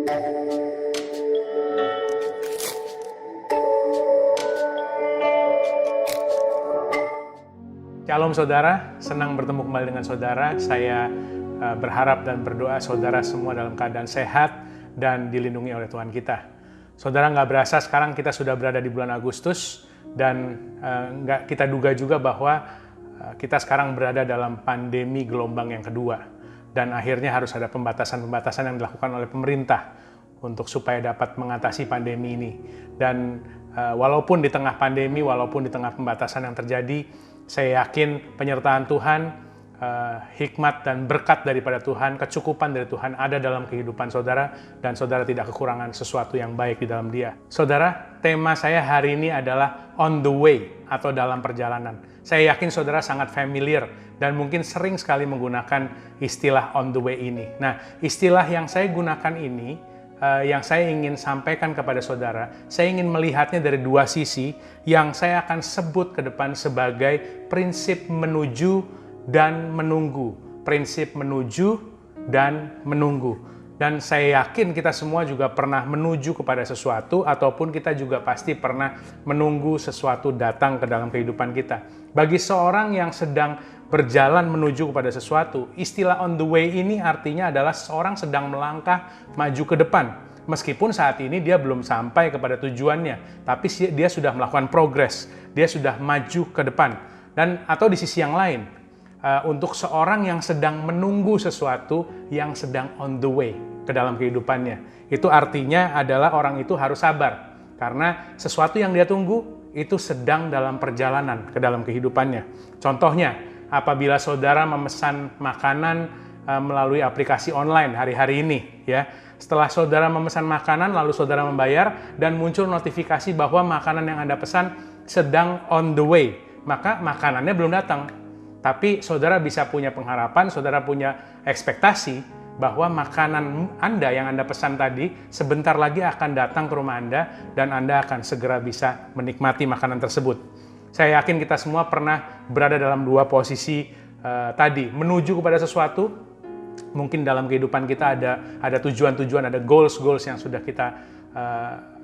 Shalom saudara, senang bertemu kembali dengan saudara. Saya berharap dan berdoa saudara semua dalam keadaan sehat dan dilindungi oleh Tuhan kita. Saudara, nggak berasa sekarang kita sudah berada di bulan Agustus dan nggak kita duga juga bahwa kita sekarang berada dalam pandemi gelombang yang kedua. Dan akhirnya harus ada pembatasan-pembatasan yang dilakukan oleh pemerintah untuk supaya dapat mengatasi pandemi ini. Dan walaupun di tengah pandemi, walaupun di tengah pembatasan yang terjadi, saya yakin penyertaan Tuhan, hikmat dan berkat daripada Tuhan, kecukupan dari Tuhan ada dalam kehidupan saudara, dan saudara tidak kekurangan sesuatu yang baik di dalam Dia. Saudara, tema saya hari ini adalah on the way atau dalam perjalanan. Saya yakin saudara sangat familiar dan mungkin sering sekali menggunakan istilah on the way ini. Nah, istilah yang saya gunakan ini, yang saya ingin sampaikan kepada saudara, saya ingin melihatnya dari dua sisi yang saya akan sebut ke depan sebagai prinsip menuju dan menunggu. Prinsip menuju dan menunggu. Dan saya yakin kita semua juga pernah menuju kepada sesuatu, ataupun kita juga pasti pernah menunggu sesuatu datang ke dalam kehidupan kita. Bagi seorang yang sedang berjalan menuju kepada sesuatu, istilah on the way ini artinya adalah seorang sedang melangkah maju ke depan. Meskipun saat ini dia belum sampai kepada tujuannya, tapi dia sudah melakukan progres, dia sudah maju ke depan. Dan atau di sisi yang lain, untuk seorang yang sedang menunggu sesuatu yang sedang on the way ke dalam kehidupannya, itu artinya adalah orang itu harus sabar, karena sesuatu yang dia tunggu itu sedang dalam perjalanan ke dalam kehidupannya. Contohnya, apabila saudara memesan makanan melalui aplikasi online hari-hari ini, ya, setelah saudara memesan makanan lalu saudara membayar dan muncul notifikasi bahwa makanan yang Anda pesan sedang on the way, maka makanannya belum datang. Tapi saudara bisa punya pengharapan, saudara punya ekspektasi bahwa makanan Anda yang Anda pesan tadi sebentar lagi akan datang ke rumah Anda dan Anda akan segera bisa menikmati makanan tersebut. Saya yakin kita semua pernah berada dalam dua posisi tadi, menuju kepada sesuatu. Mungkin dalam kehidupan kita ada tujuan-tujuan, ada goals yang sudah kita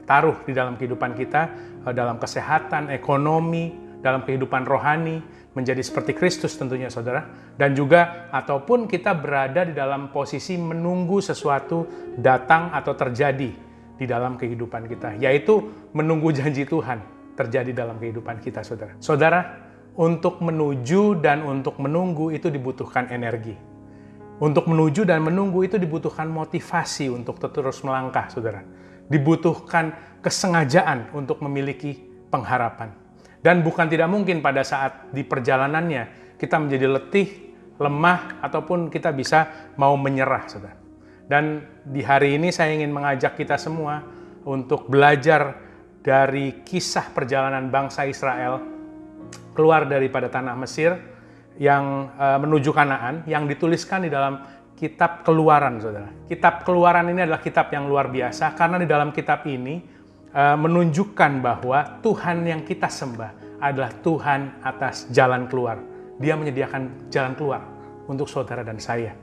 taruh di dalam kehidupan kita, dalam kesehatan, ekonomi, dalam kehidupan rohani, menjadi seperti Kristus tentunya saudara. Dan juga ataupun kita berada di dalam posisi menunggu sesuatu datang atau terjadi di dalam kehidupan kita, yaitu menunggu janji Tuhan terjadi dalam kehidupan kita saudara. Saudara, untuk menuju dan untuk menunggu itu dibutuhkan energi. Untuk menuju dan menunggu itu dibutuhkan motivasi untuk terus melangkah saudara. Dibutuhkan kesengajaan untuk memiliki pengharapan. Dan bukan tidak mungkin pada saat di perjalanannya kita menjadi letih, lemah, ataupun kita bisa mau menyerah, saudara. Dan di hari ini saya ingin mengajak kita semua untuk belajar dari kisah perjalanan bangsa Israel keluar daripada tanah Mesir yang menuju Kanaan, yang dituliskan di dalam kitab Keluaran, saudara. Kitab Keluaran ini adalah kitab yang luar biasa karena di dalam kitab ini menunjukkan bahwa Tuhan yang kita sembah adalah Tuhan atas jalan keluar. Dia menyediakan jalan keluar untuk saudara dan saya.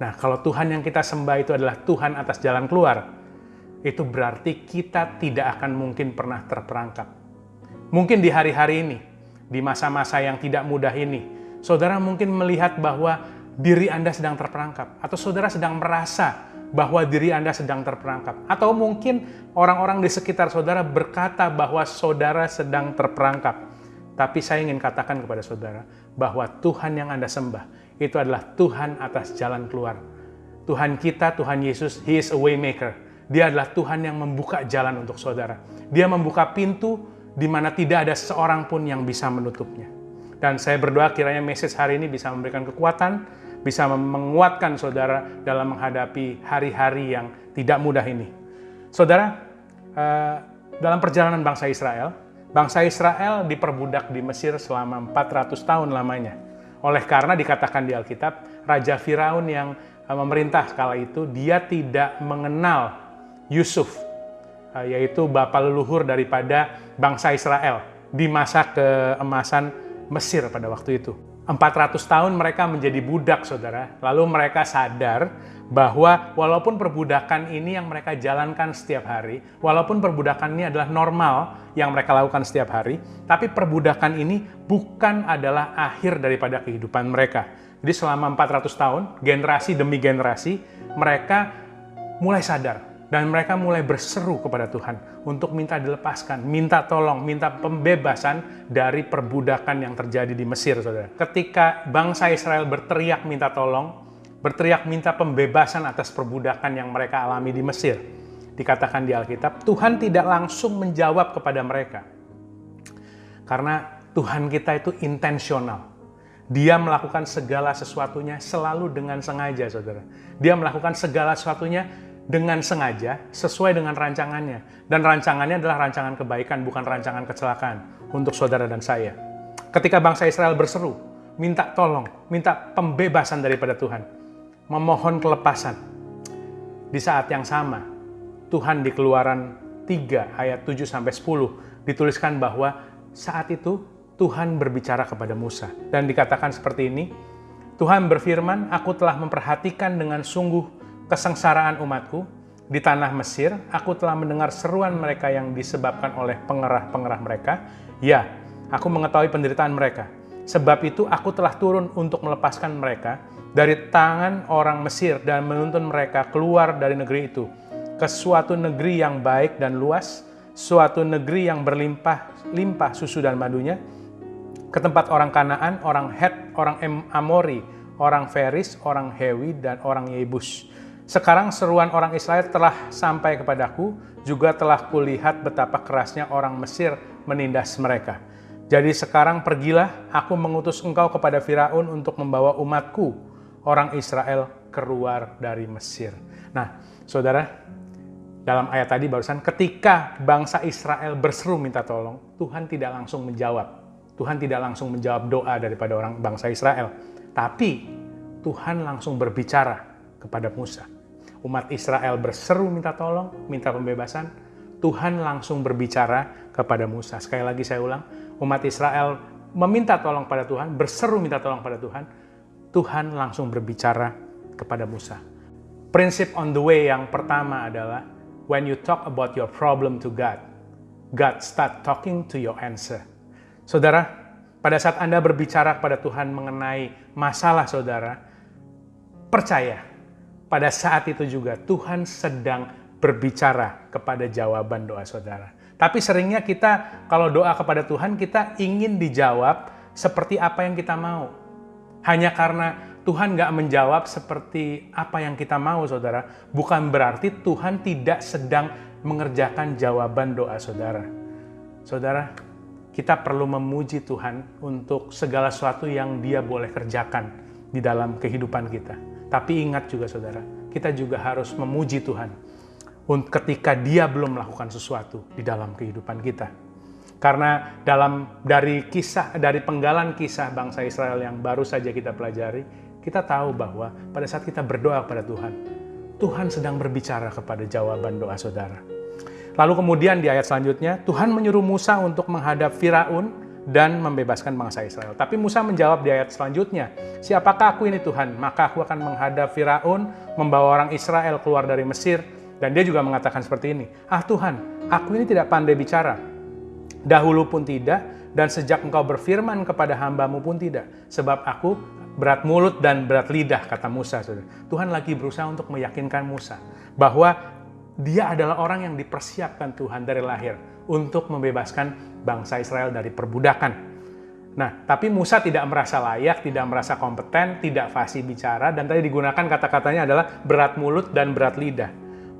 Nah, kalau Tuhan yang kita sembah itu adalah Tuhan atas jalan keluar, itu berarti kita tidak akan mungkin pernah terperangkap. Mungkin di hari-hari ini, di masa-masa yang tidak mudah ini, saudara mungkin melihat bahwa diri Anda sedang terperangkap, atau saudara sedang merasa bahwa diri Anda sedang terperangkap. Atau mungkin orang-orang di sekitar saudara berkata bahwa saudara sedang terperangkap. Tapi saya ingin katakan kepada saudara bahwa Tuhan yang Anda sembah itu adalah Tuhan atas jalan keluar. Tuhan kita, Tuhan Yesus, He is a way maker. Dia adalah Tuhan yang membuka jalan untuk saudara. Dia membuka pintu di mana tidak ada seorang pun yang bisa menutupnya. Dan saya berdoa kiranya message hari ini bisa memberikan kekuatan, bisa menguatkan saudara dalam menghadapi hari-hari yang tidak mudah ini. Saudara, dalam perjalanan bangsa Israel diperbudak di Mesir selama 400 tahun lamanya. Oleh karena dikatakan di Alkitab, Raja Firaun yang memerintah kala itu, dia tidak mengenal Yusuf, yaitu bapa leluhur daripada bangsa Israel di masa keemasan Mesir pada waktu itu. 400 tahun mereka menjadi budak, saudara. Lalu mereka sadar bahwa walaupun perbudakan ini yang mereka jalankan setiap hari, walaupun perbudakan ini adalah normal yang mereka lakukan setiap hari, tapi perbudakan ini bukan adalah akhir daripada kehidupan mereka. Jadi selama 400 tahun, generasi demi generasi, mereka mulai sadar. Dan mereka mulai berseru kepada Tuhan untuk minta dilepaskan, minta tolong, minta pembebasan dari perbudakan yang terjadi di Mesir, saudara. Ketika bangsa Israel berteriak minta tolong, berteriak minta pembebasan atas perbudakan yang mereka alami di Mesir, dikatakan di Alkitab, Tuhan tidak langsung menjawab kepada mereka. Karena Tuhan kita itu intensional. Dia melakukan segala sesuatunya selalu dengan sengaja, saudara. Dia melakukan segala sesuatunya dengan sengaja, sesuai dengan rancangannya. Dan rancangannya adalah rancangan kebaikan, bukan rancangan kecelakaan untuk saudara dan saya. Ketika bangsa Israel berseru, minta tolong, minta pembebasan daripada Tuhan, memohon kelepasan. Di saat yang sama, Tuhan di Keluaran 3 ayat 7-10 dituliskan bahwa saat itu Tuhan berbicara kepada Musa. Dan dikatakan seperti ini, Tuhan berfirman, aku telah memperhatikan dengan sungguh kesengsaraan umatku di tanah Mesir. Aku telah mendengar seruan mereka yang disebabkan oleh pengerah-pengerah mereka. Ya, aku mengetahui penderitaan mereka. Sebab itu aku telah turun untuk melepaskan mereka dari tangan orang Mesir dan menuntun mereka keluar dari negeri itu ke suatu negeri yang baik dan luas, suatu negeri yang berlimpah susu dan madunya, ke tempat orang Kanaan, orang Het, orang Amori, orang Feris, orang Hewi, dan orang Yebus. Sekarang seruan orang Israel telah sampai kepadaku, juga telah kulihat betapa kerasnya orang Mesir menindas mereka. Jadi sekarang pergilah, aku mengutus engkau kepada Firaun untuk membawa umatku, orang Israel, keluar dari Mesir. Nah, saudara, dalam ayat tadi barusan, ketika bangsa Israel berseru minta tolong, Tuhan tidak langsung menjawab. Tuhan tidak langsung menjawab doa daripada orang bangsa Israel. Tapi Tuhan langsung berbicara kepada Musa. Umat Israel berseru minta tolong, minta pembebasan. Tuhan langsung berbicara kepada Musa. Sekali lagi saya ulang, umat Israel meminta tolong pada Tuhan, berseru minta tolong pada Tuhan. Tuhan langsung berbicara kepada Musa. Prinsip on the way yang pertama adalah, when you talk about your problem to God, God start talking to your answer. Saudara, pada saat Anda berbicara kepada Tuhan mengenai masalah saudara, percaya, pada saat itu juga Tuhan sedang berbicara kepada jawaban doa saudara. Tapi seringnya kita kalau doa kepada Tuhan, kita ingin dijawab seperti apa yang kita mau. Hanya karena Tuhan nggak menjawab seperti apa yang kita mau, saudara, bukan berarti Tuhan tidak sedang mengerjakan jawaban doa saudara. Saudara, kita perlu memuji Tuhan untuk segala sesuatu yang Dia boleh kerjakan di dalam kehidupan kita. Tapi ingat juga saudara, kita juga harus memuji Tuhan ketika Dia belum melakukan sesuatu di dalam kehidupan kita. Karena dari penggalan kisah bangsa Israel yang baru saja kita pelajari, kita tahu bahwa pada saat kita berdoa kepada Tuhan, Tuhan sedang berbicara kepada jawaban doa saudara. Lalu kemudian di ayat selanjutnya, Tuhan menyuruh Musa untuk menghadap Firaun dan membebaskan bangsa Israel. Tapi Musa menjawab di ayat selanjutnya, siapakah aku ini Tuhan? Maka aku akan menghadap Firaun, membawa orang Israel keluar dari Mesir. Dan dia juga mengatakan seperti ini, Tuhan, aku ini tidak pandai bicara. Dahulu pun tidak, dan sejak engkau berfirman kepada hambamu pun tidak. Sebab aku berat mulut dan berat lidah, kata Musa. Tuhan lagi berusaha untuk meyakinkan Musa bahwa dia adalah orang yang dipersiapkan Tuhan dari lahir untuk membebaskan bangsa Israel dari perbudakan. Nah, tapi Musa tidak merasa layak, tidak merasa kompeten, tidak fasih bicara, dan tadi digunakan kata-katanya adalah berat mulut dan berat lidah.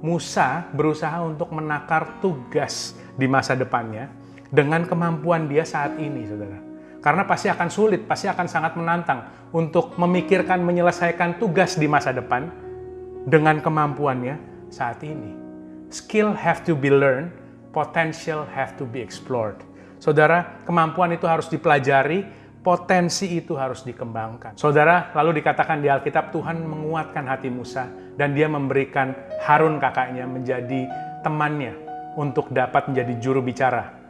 Musa berusaha untuk menakar tugas di masa depannya dengan kemampuan dia saat ini, saudara. Karena pasti akan sulit, pasti akan sangat menantang untuk memikirkan, menyelesaikan tugas di masa depan dengan kemampuannya saat ini. Skill have to be learned, potential have to be explored. Saudara, kemampuan itu harus dipelajari, potensi itu harus dikembangkan. Saudara, lalu dikatakan di Alkitab, Tuhan menguatkan hati Musa dan dia memberikan Harun kakaknya menjadi temannya untuk dapat menjadi juru bicara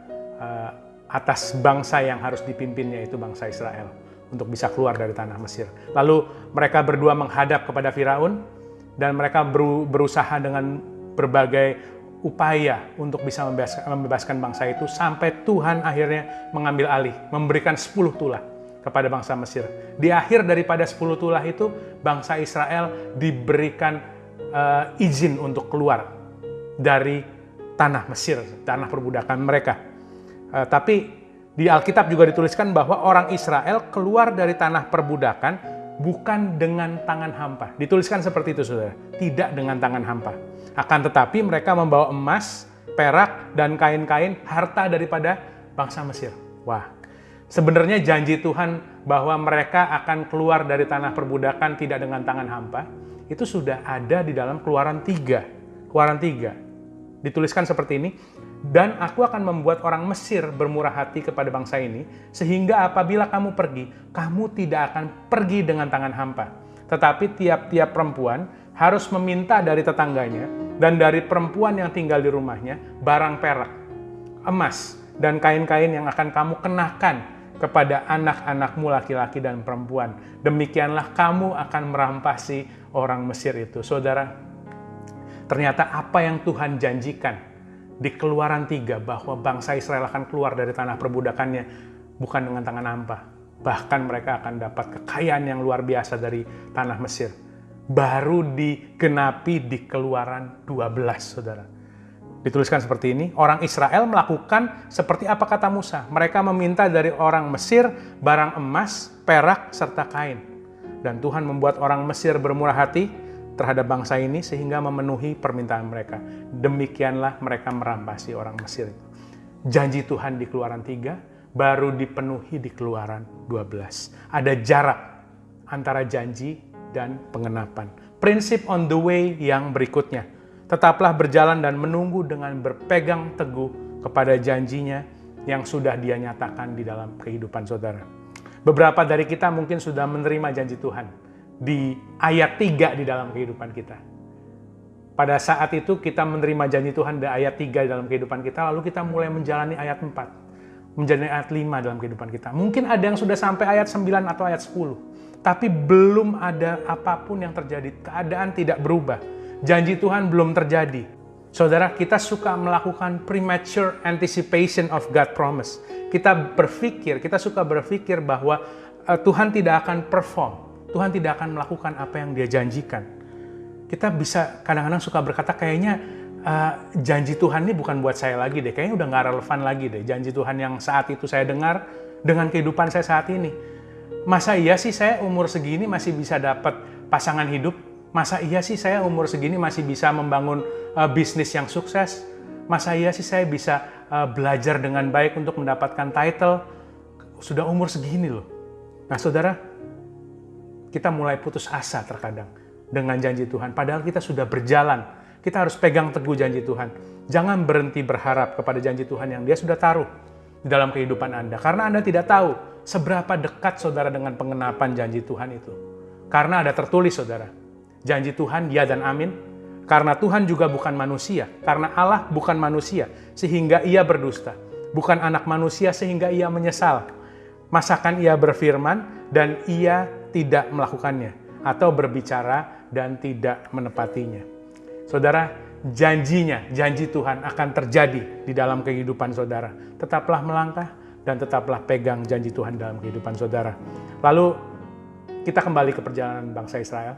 atas bangsa yang harus dipimpinnya, itu bangsa Israel. untuk bisa keluar dari tanah Mesir. Lalu mereka berdua menghadap kepada Firaun dan mereka berusaha dengan berbagai upaya untuk bisa membebaskan bangsa itu sampai Tuhan akhirnya mengambil alih, memberikan 10 tulah kepada bangsa Mesir. Di akhir daripada 10 tulah itu, bangsa Israel diberikan izin untuk keluar dari tanah Mesir, tanah perbudakan mereka. Tapi di Alkitab juga dituliskan bahwa orang Israel keluar dari tanah perbudakan bukan dengan tangan hampa. Dituliskan seperti itu, saudara. Tidak dengan tangan hampa. Akan tetapi mereka membawa emas, perak, dan kain-kain harta daripada bangsa Mesir. Wah, sebenarnya janji Tuhan bahwa mereka akan keluar dari tanah perbudakan tidak dengan tangan hampa, itu sudah ada di dalam Keluaran 3. Keluaran 3. Dituliskan seperti ini. Dan aku akan membuat orang Mesir bermurah hati kepada bangsa ini, sehingga apabila kamu pergi, kamu tidak akan pergi dengan tangan hampa. Tetapi tiap-tiap perempuan harus meminta dari tetangganya dan dari perempuan yang tinggal di rumahnya barang perak, emas, dan kain-kain yang akan kamu kenakan kepada anak-anakmu laki-laki dan perempuan. Demikianlah kamu akan merampasi orang Mesir itu. Saudara, ternyata apa yang Tuhan janjikan di Keluaran 3 bahwa bangsa Israel akan keluar dari tanah perbudakannya bukan dengan tangan hampa. Bahkan mereka akan dapat kekayaan yang luar biasa dari tanah Mesir. Baru digenapi di Keluaran 12, saudara. Dituliskan seperti ini, orang Israel melakukan seperti apa kata Musa. Mereka meminta dari orang Mesir barang emas, perak, serta kain. Dan Tuhan membuat orang Mesir bermurah hati terhadap bangsa ini sehingga memenuhi permintaan mereka. Demikianlah mereka merampasi orang Mesir itu. Janji Tuhan di Keluaran 3 baru dipenuhi di Keluaran 12. Ada jarak antara janji dan pengenapan. Prinsip on the way yang berikutnya. Tetaplah berjalan dan menunggu dengan berpegang teguh kepada janjinya yang sudah Dia nyatakan di dalam kehidupan saudara. Beberapa dari kita mungkin sudah menerima janji Tuhan di ayat 3 di dalam kehidupan kita. Pada saat itu kita menerima janji Tuhan di ayat 3 di dalam kehidupan kita, lalu kita mulai menjalani ayat 4, menjalani ayat 5 dalam kehidupan kita. Mungkin ada yang sudah sampai ayat 9 atau ayat 10, tapi belum ada apapun yang terjadi, keadaan tidak berubah, janji Tuhan belum terjadi. Saudara, kita suka melakukan premature anticipation of God promise. Kita suka berpikir bahwa Tuhan tidak akan perform. Tuhan tidak akan melakukan apa yang Dia janjikan. Kita bisa kadang-kadang suka berkata, kayaknya janji Tuhan ini bukan buat saya lagi deh. Kayaknya udah nggak relevan lagi deh. Janji Tuhan yang saat itu saya dengar dengan kehidupan saya saat ini. Masa iya sih saya umur segini masih bisa dapat pasangan hidup? Masa iya sih saya umur segini masih bisa membangun bisnis yang sukses? Masa iya sih saya bisa belajar dengan baik untuk mendapatkan title? Sudah umur segini loh. Nah saudara, kita mulai putus asa terkadang dengan janji Tuhan. Padahal kita sudah berjalan. Kita harus pegang teguh janji Tuhan. Jangan berhenti berharap kepada janji Tuhan yang Dia sudah taruh di dalam kehidupan Anda. Karena Anda tidak tahu seberapa dekat saudara dengan pengenapan janji Tuhan itu. Karena ada tertulis saudara, janji Tuhan ya dan amin. Karena Tuhan juga bukan manusia. Karena Allah bukan manusia sehingga Ia berdusta. Bukan anak manusia sehingga Ia menyesal. Masakan Ia berfirman dan Ia tidak melakukannya, atau berbicara dan tidak menepatinya. Saudara, janji Tuhan akan terjadi di dalam kehidupan saudara. Tetaplah melangkah dan tetaplah pegang janji Tuhan dalam kehidupan saudara. Lalu kita kembali ke perjalanan bangsa Israel.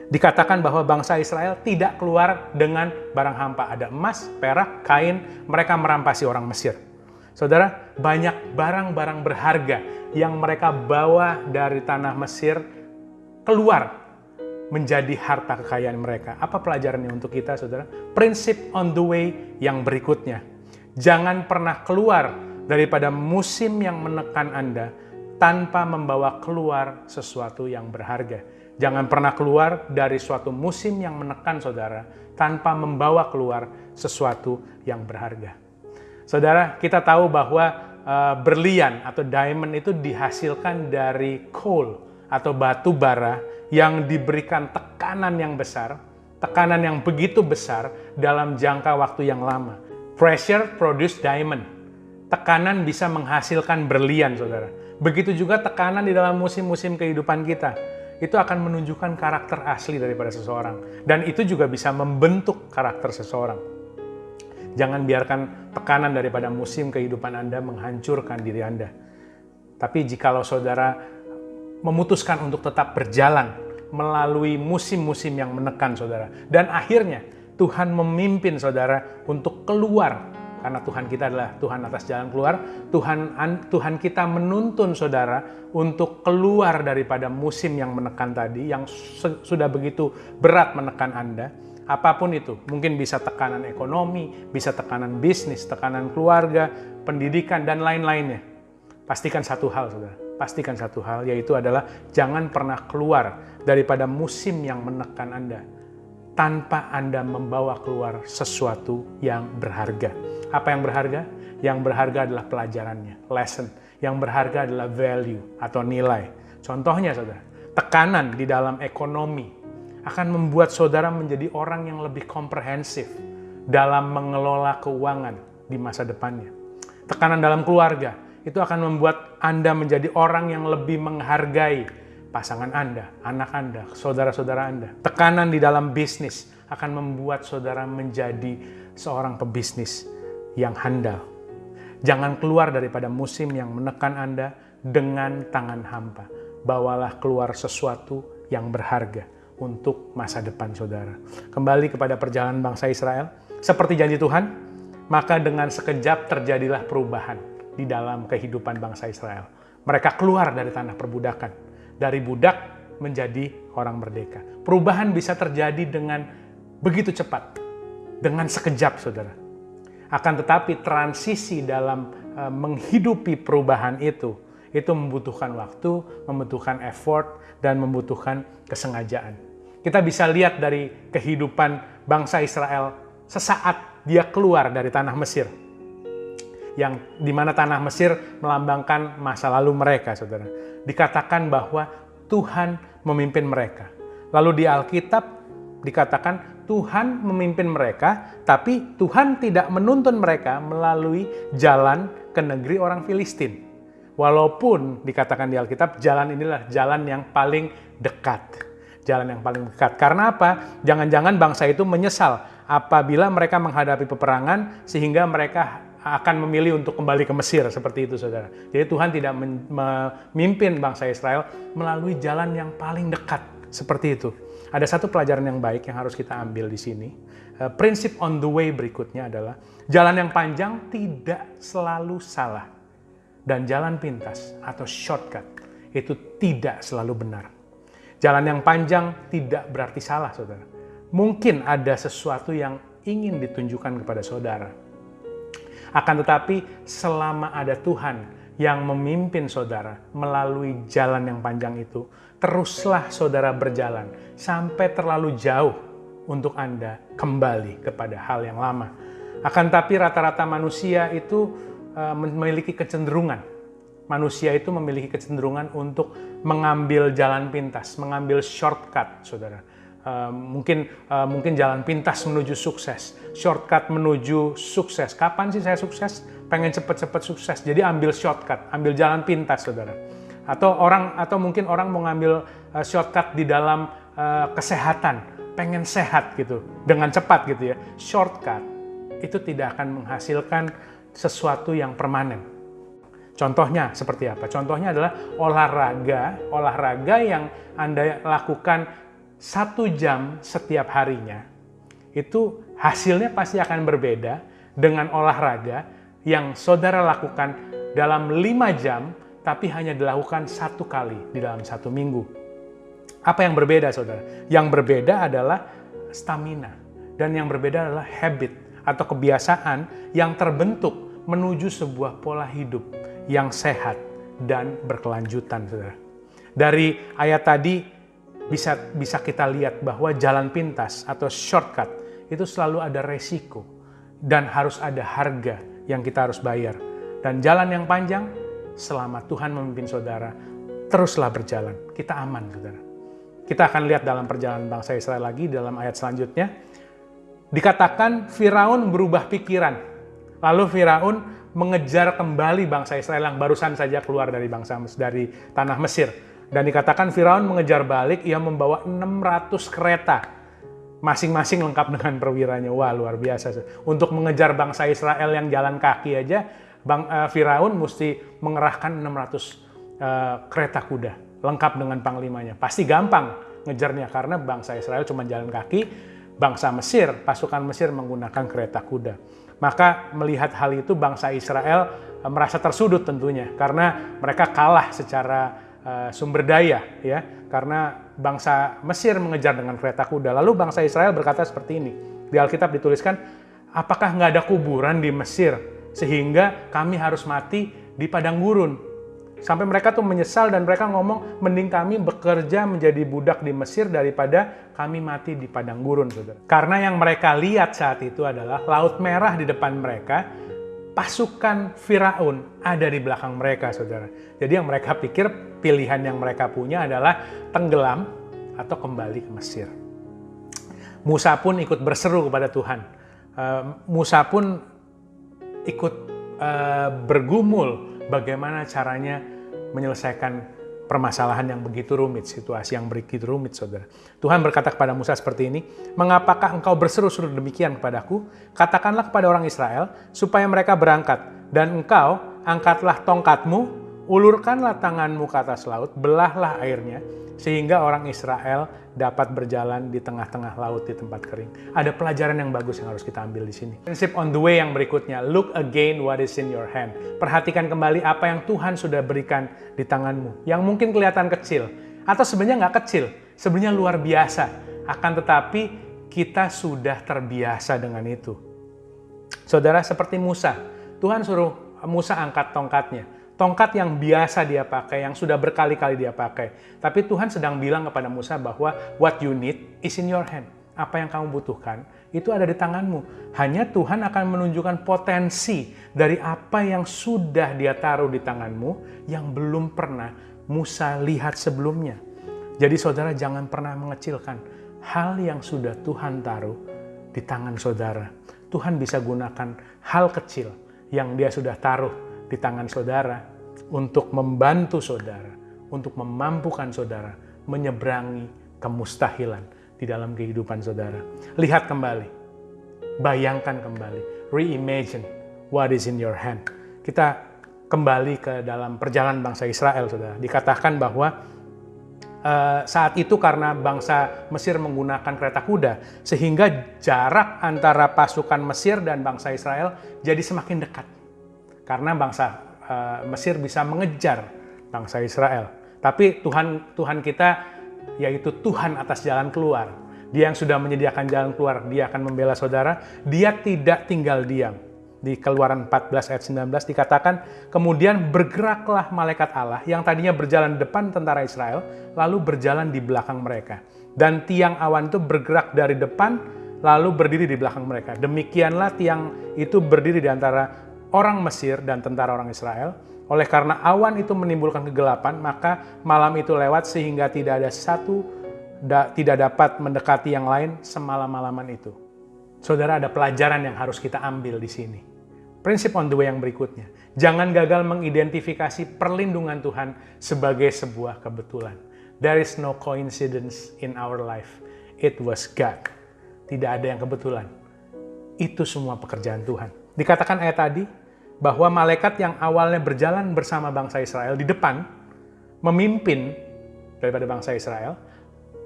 Dikatakan bahwa bangsa Israel tidak keluar dengan barang hampa. Ada emas, perak, kain, mereka merampasi orang Mesir. Saudara, banyak barang-barang berharga yang mereka bawa dari tanah Mesir keluar menjadi harta kekayaan mereka. Apa pelajarannya untuk kita, saudara? Prinsip on the way yang berikutnya. Jangan pernah keluar daripada musim yang menekan Anda tanpa membawa keluar sesuatu yang berharga. Jangan pernah keluar dari suatu musim yang menekan saudara tanpa membawa keluar sesuatu yang berharga. Saudara, kita tahu bahwa berlian atau diamond itu dihasilkan dari coal atau batu bara yang diberikan tekanan yang besar, tekanan yang begitu besar dalam jangka waktu yang lama. Pressure produce diamond. Tekanan bisa menghasilkan berlian, saudara. Begitu juga tekanan di dalam musim-musim kehidupan kita. Itu akan menunjukkan karakter asli daripada seseorang. Dan itu juga bisa membentuk karakter seseorang. Jangan biarkan tekanan daripada musim kehidupan Anda menghancurkan diri Anda. Tapi jikalau saudara memutuskan untuk tetap berjalan melalui musim-musim yang menekan saudara, dan akhirnya Tuhan memimpin saudara untuk keluar, karena Tuhan kita adalah Tuhan atas jalan keluar, Tuhan kita menuntun saudara untuk keluar daripada musim yang menekan tadi, yang sudah begitu berat menekan Anda. Apapun itu, mungkin bisa tekanan ekonomi, bisa tekanan bisnis, tekanan keluarga, pendidikan, dan lain-lainnya. Pastikan satu hal, saudara. Pastikan satu hal, yaitu adalah jangan pernah keluar daripada musim yang menekan Anda tanpa Anda membawa keluar sesuatu yang berharga. Apa yang berharga? Yang berharga adalah pelajarannya, lesson. Yang berharga adalah value atau nilai. Contohnya, saudara, tekanan di dalam ekonomi akan membuat saudara menjadi orang yang lebih komprehensif dalam mengelola keuangan di masa depannya. Tekanan dalam keluarga itu akan membuat Anda menjadi orang yang lebih menghargai pasangan Anda, anak Anda, saudara-saudara Anda. Tekanan di dalam bisnis akan membuat saudara menjadi seorang pebisnis yang handal. Jangan keluar daripada musim yang menekan Anda dengan tangan hampa. Bawalah keluar sesuatu yang berharga untuk masa depan saudara. Kembali kepada perjalanan bangsa Israel, seperti janji Tuhan, maka dengan sekejap terjadilah perubahan di dalam kehidupan bangsa Israel. Mereka keluar dari tanah perbudakan, dari budak menjadi orang merdeka. Perubahan bisa terjadi dengan begitu cepat, dengan sekejap saudara. Akan tetapi transisi dalam menghidupi perubahan itu membutuhkan waktu, membutuhkan effort, dan membutuhkan kesengajaan. Kita bisa lihat dari kehidupan bangsa Israel sesaat dia keluar dari tanah Mesir. Yang dimana tanah Mesir melambangkan masa lalu mereka, saudara. Dikatakan bahwa Tuhan memimpin mereka. Lalu di Alkitab dikatakan Tuhan memimpin mereka, tapi Tuhan tidak menuntun mereka melalui jalan ke negeri orang Filistin. Walaupun dikatakan di Alkitab, jalan inilah jalan yang paling dekat. Jalan yang paling dekat. Karena apa? Jangan-jangan bangsa itu menyesal apabila mereka menghadapi peperangan sehingga mereka akan memilih untuk kembali ke Mesir, seperti itu saudara. Jadi Tuhan tidak memimpin bangsa Israel melalui jalan yang paling dekat, seperti itu. Ada satu pelajaran yang baik yang harus kita ambil di sini. Prinsip on the way berikutnya adalah jalan yang panjang tidak selalu salah. Dan jalan pintas atau shortcut itu tidak selalu benar. Jalan yang panjang tidak berarti salah, saudara. Mungkin ada sesuatu yang ingin ditunjukkan kepada saudara. Akan tetapi selama ada Tuhan yang memimpin saudara melalui jalan yang panjang itu, teruslah saudara berjalan sampai terlalu jauh untuk Anda kembali kepada hal yang lama. Akan tetapi rata-rata manusia itu memiliki kecenderungan. Manusia itu memiliki kecenderungan untuk mengambil jalan pintas, mengambil shortcut, saudara. Mungkin jalan pintas menuju sukses, shortcut menuju sukses. Kapan sih saya sukses? Pengen cepat-cepat sukses. Jadi ambil shortcut, ambil jalan pintas, saudara. Atau mungkin orang mau ngambil shortcut di dalam kesehatan, pengen sehat gitu, dengan cepat gitu ya. Shortcut itu tidak akan menghasilkan sesuatu yang permanen. Contohnya seperti apa? Contohnya adalah olahraga yang Anda lakukan 1 jam setiap harinya, itu hasilnya pasti akan berbeda dengan olahraga yang saudara lakukan dalam 5 jam, tapi hanya dilakukan 1 kali di dalam 1 minggu. Apa yang berbeda, saudara? Yang berbeda adalah stamina, dan yang berbeda adalah habit atau kebiasaan yang terbentuk menuju sebuah pola hidup yang sehat dan berkelanjutan, saudara. Dari ayat tadi bisa kita lihat bahwa jalan pintas atau shortcut itu selalu ada resiko dan harus ada harga yang kita harus bayar. Dan jalan yang panjang, selama Tuhan memimpin saudara, teruslah berjalan. Kita aman, saudara. Kita akan lihat dalam perjalanan bangsa Israel lagi dalam ayat selanjutnya. Dikatakan Firaun berubah pikiran. Lalu Firaun mengejar kembali bangsa Israel yang barusan saja keluar dari dari tanah Mesir. Dan dikatakan Firaun mengejar balik, ia membawa 600 kereta. Masing-masing lengkap dengan perwiranya. Wah, luar biasa. Untuk mengejar bangsa Israel yang jalan kaki aja, Firaun mesti mengerahkan 600 kereta kuda. Lengkap dengan panglimanya. Pasti gampang ngejarnya karena bangsa Israel cuma jalan kaki, bangsa Mesir, pasukan Mesir menggunakan kereta kuda. Maka melihat hal itu bangsa Israel merasa tersudut tentunya karena mereka kalah secara sumber daya, ya, karena bangsa Mesir mengejar dengan kereta kuda. Lalu bangsa Israel berkata seperti ini. Di Alkitab dituliskan, apakah nggak ada kuburan di Mesir sehingga kami harus mati di padang gurun? Sampai mereka tuh menyesal dan mereka ngomong, mending kami bekerja menjadi budak di Mesir daripada kami mati di padang gurun, saudara. Karena yang mereka lihat saat itu adalah Laut Merah di depan mereka, pasukan Firaun ada di belakang mereka, saudara. Jadi yang mereka pikir pilihan yang mereka punya adalah tenggelam atau kembali ke Mesir. Musa pun ikut berseru kepada Tuhan. Musa pun ikut bergumul bagaimana caranya menyelesaikan permasalahan yang begitu rumit, situasi yang begitu rumit, saudara. Tuhan berkata kepada Musa seperti ini, mengapakah engkau berseru-seru demikian kepadaku? Katakanlah kepada orang Israel, supaya mereka berangkat. Dan engkau, angkatlah tongkatmu, ulurkanlah tanganmu ke atas laut, belahlah airnya, sehingga orang Israel dapat berjalan di tengah-tengah laut di tempat kering. Ada pelajaran yang bagus yang harus kita ambil di sini. Prinsip on the way yang berikutnya, look again what is in your hand. Perhatikan kembali apa yang Tuhan sudah berikan di tanganmu, yang mungkin kelihatan kecil, atau sebenarnya nggak kecil, sebenarnya luar biasa. Akan tetapi kita sudah terbiasa dengan itu. Saudara, seperti Musa, Tuhan suruh Musa angkat tongkatnya. Tongkat yang biasa dia pakai, yang sudah berkali-kali dia pakai. Tapi Tuhan sedang bilang kepada Musa bahwa what you need is in your hand. Apa yang kamu butuhkan, itu ada di tanganmu. Hanya Tuhan akan menunjukkan potensi dari apa yang sudah dia taruh di tanganmu, yang belum pernah Musa lihat sebelumnya. Jadi saudara jangan pernah mengecilkan hal yang sudah Tuhan taruh di tangan saudara. Tuhan bisa gunakan hal kecil yang dia sudah taruh di tangan saudara untuk membantu saudara, untuk memampukan saudara menyeberangi kemustahilan di dalam kehidupan saudara. Lihat kembali, bayangkan kembali, reimagine what is in your hand. Kita kembali ke dalam perjalanan bangsa Israel, saudara. Dikatakan bahwa saat itu karena bangsa Mesir menggunakan kereta kuda, sehingga jarak antara pasukan Mesir dan bangsa Israel jadi semakin dekat. Karena bangsa Mesir bisa mengejar bangsa Israel. Tapi Tuhan kita, yaitu Tuhan atas jalan keluar. Dia yang sudah menyediakan jalan keluar, dia akan membela saudara. Dia tidak tinggal diam. Di Keluaran 14 ayat 19 dikatakan, kemudian bergeraklah malaikat Allah yang tadinya berjalan di depan tentara Israel, lalu berjalan di belakang mereka. Dan tiang awan itu bergerak dari depan, lalu berdiri di belakang mereka. Demikianlah tiang itu berdiri di antara orang Mesir dan tentara orang Israel. Oleh karena awan itu menimbulkan kegelapan, maka malam itu lewat sehingga tidak ada satu tidak dapat mendekati yang lain semalam-malaman itu. Saudara, ada pelajaran yang harus kita ambil di sini. Prinsip on the way yang berikutnya. Jangan gagal mengidentifikasi perlindungan Tuhan sebagai sebuah kebetulan. There is no coincidence in our life. It was God. Tidak ada yang kebetulan. Itu semua pekerjaan Tuhan. Dikatakan ayat tadi bahwa malaikat yang awalnya berjalan bersama bangsa Israel di depan, memimpin daripada bangsa Israel,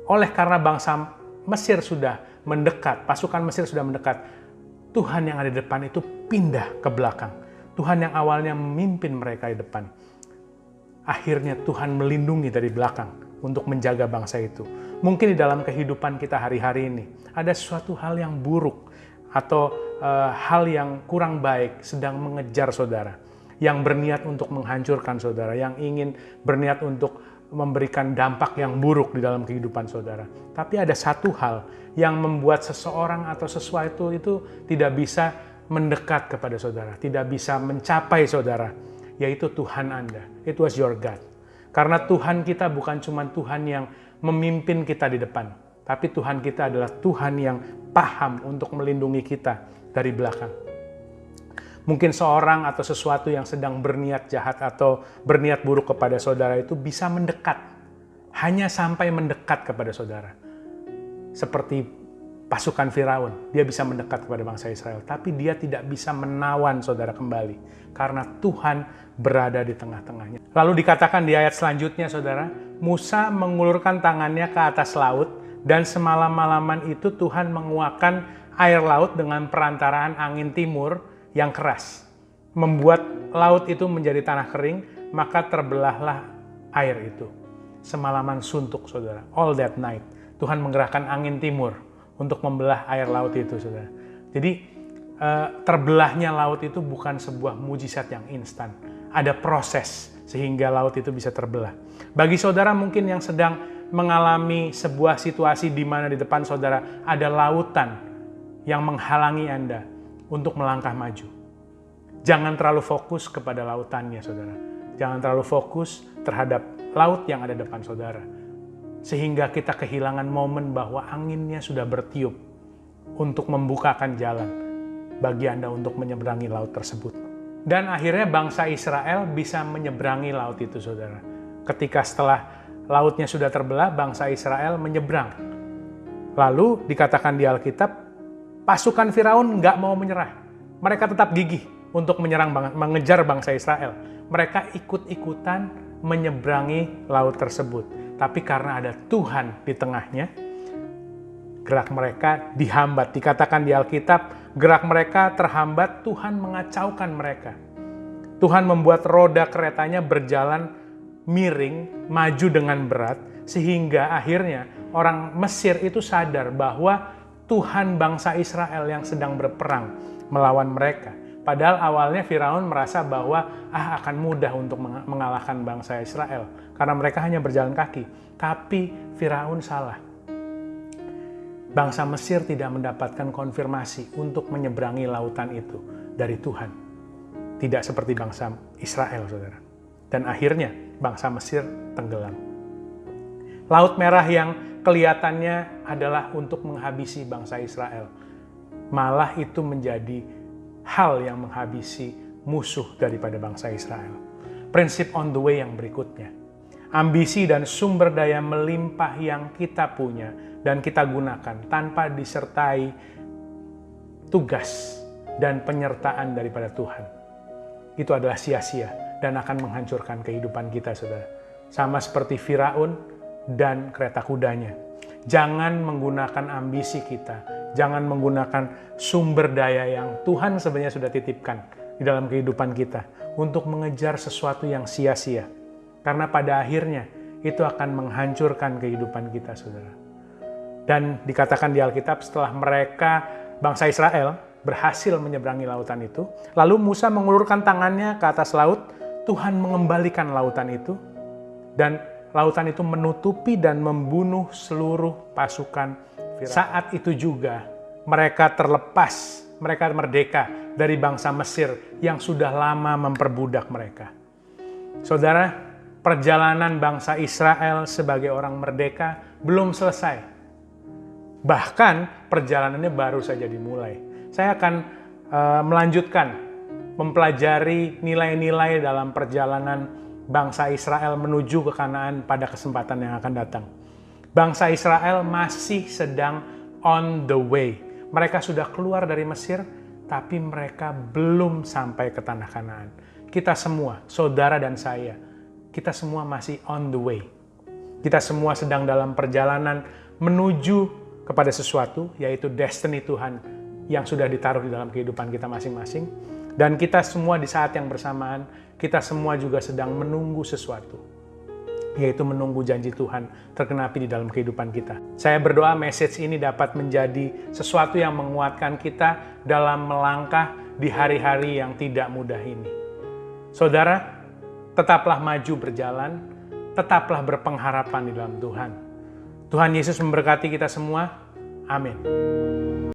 oleh karena bangsa Mesir sudah mendekat, pasukan Mesir sudah mendekat, Tuhan yang ada di depan itu pindah ke belakang. Tuhan yang awalnya memimpin mereka di depan, akhirnya Tuhan melindungi dari belakang untuk menjaga bangsa itu. Mungkin di dalam kehidupan kita hari-hari ini, ada suatu hal yang buruk, atau hal yang kurang baik sedang mengejar saudara, yang berniat untuk menghancurkan saudara, yang ingin berniat untuk memberikan dampak yang buruk di dalam kehidupan saudara. Tapi ada satu hal yang membuat seseorang atau sesuatu itu tidak bisa mendekat kepada saudara, tidak bisa mencapai saudara, yaitu Tuhan Anda. It was your God. Karena Tuhan kita bukan cuma Tuhan yang memimpin kita di depan, tapi Tuhan kita adalah Tuhan yang paham untuk melindungi kita dari belakang. Mungkin seorang atau sesuatu yang sedang berniat jahat atau berniat buruk kepada saudara itu bisa mendekat, hanya sampai mendekat kepada saudara. Seperti pasukan Firaun, dia bisa mendekat kepada bangsa Israel, tapi dia tidak bisa menawan saudara kembali, karena Tuhan berada di tengah-tengahnya. Lalu dikatakan di ayat selanjutnya, saudara, Musa mengulurkan tangannya ke atas laut, dan semalam-malaman itu Tuhan menguakkan air laut dengan perantaraan angin timur yang keras, membuat laut itu menjadi tanah kering, maka terbelahlah air itu. Semalaman suntuk, saudara. All that night, Tuhan menggerakkan angin timur untuk membelah air laut itu, saudara. Jadi, terbelahnya laut itu bukan sebuah mujizat yang instan. Ada proses sehingga laut itu bisa terbelah. Bagi saudara mungkin yang sedang mengalami sebuah situasi di mana di depan saudara ada lautan yang menghalangi Anda untuk melangkah maju. Jangan terlalu fokus kepada lautannya, saudara. Jangan terlalu fokus terhadap laut yang ada depan saudara. Sehingga kita kehilangan momen bahwa anginnya sudah bertiup untuk membukakan jalan bagi Anda untuk menyeberangi laut tersebut. Dan akhirnya bangsa Israel bisa menyeberangi laut itu, saudara. Ketika setelah lautnya sudah terbelah, bangsa Israel menyeberang. Lalu dikatakan di Alkitab, pasukan Firaun nggak mau menyerah. Mereka tetap gigih untuk mengejar bangsa Israel. Mereka ikut-ikutan menyeberangi laut tersebut. Tapi karena ada Tuhan di tengahnya, gerak mereka dihambat. Dikatakan di Alkitab, gerak mereka terhambat, Tuhan mengacaukan mereka. Tuhan membuat roda keretanya berjalan miring, maju dengan berat, sehingga akhirnya orang Mesir itu sadar bahwa Tuhan bangsa Israel yang sedang berperang melawan mereka. Padahal awalnya Firaun merasa bahwa akan mudah untuk mengalahkan bangsa Israel karena mereka hanya berjalan kaki. Tapi Firaun salah. Bangsa Mesir tidak mendapatkan konfirmasi untuk menyeberangi lautan itu dari Tuhan. Tidak seperti bangsa Israel, saudara. Dan akhirnya bangsa Mesir tenggelam. Laut Merah yang kelihatannya adalah untuk menghabisi bangsa Israel, malah itu menjadi hal yang menghabisi musuh daripada bangsa Israel. Prinsip on the way yang berikutnya. Ambisi dan sumber daya melimpah yang kita punya dan kita gunakan tanpa disertai tugas dan penyertaan daripada Tuhan, itu adalah sia-sia dan akan menghancurkan kehidupan kita, saudara. Sama seperti Firaun dan kereta kudanya. Jangan menggunakan ambisi kita, jangan menggunakan sumber daya yang Tuhan sebenarnya sudah titipkan di dalam kehidupan kita untuk mengejar sesuatu yang sia-sia. Karena pada akhirnya itu akan menghancurkan kehidupan kita, saudara. Dan dikatakan di Alkitab setelah mereka, bangsa Israel, berhasil menyeberangi lautan itu, lalu Musa mengulurkan tangannya ke atas laut, Tuhan mengembalikan lautan itu, dan lautan itu menutupi dan membunuh seluruh pasukan Firaun. Saat itu juga mereka terlepas, mereka merdeka dari bangsa Mesir yang sudah lama memperbudak mereka. Saudara, perjalanan bangsa Israel sebagai orang merdeka belum selesai. Bahkan perjalanannya baru saja dimulai. Saya akan melanjutkan mempelajari nilai-nilai dalam perjalanan bangsa Israel menuju ke Kanaan pada kesempatan yang akan datang. Bangsa Israel masih sedang on the way. Mereka sudah keluar dari Mesir, tapi mereka belum sampai ke tanah Kanaan. Kita semua, saudara dan saya, kita semua masih on the way. Kita semua sedang dalam perjalanan menuju kepada sesuatu, yaitu destiny Tuhan yang sudah ditaruh di dalam kehidupan kita masing-masing. Dan kita semua di saat yang bersamaan, kita semua juga sedang menunggu sesuatu, yaitu menunggu janji Tuhan tergenapi di dalam kehidupan kita. Saya berdoa message ini dapat menjadi sesuatu yang menguatkan kita dalam melangkah di hari-hari yang tidak mudah ini. Saudara, tetaplah maju berjalan, tetaplah berpengharapan di dalam Tuhan. Tuhan Yesus memberkati kita semua. Amin.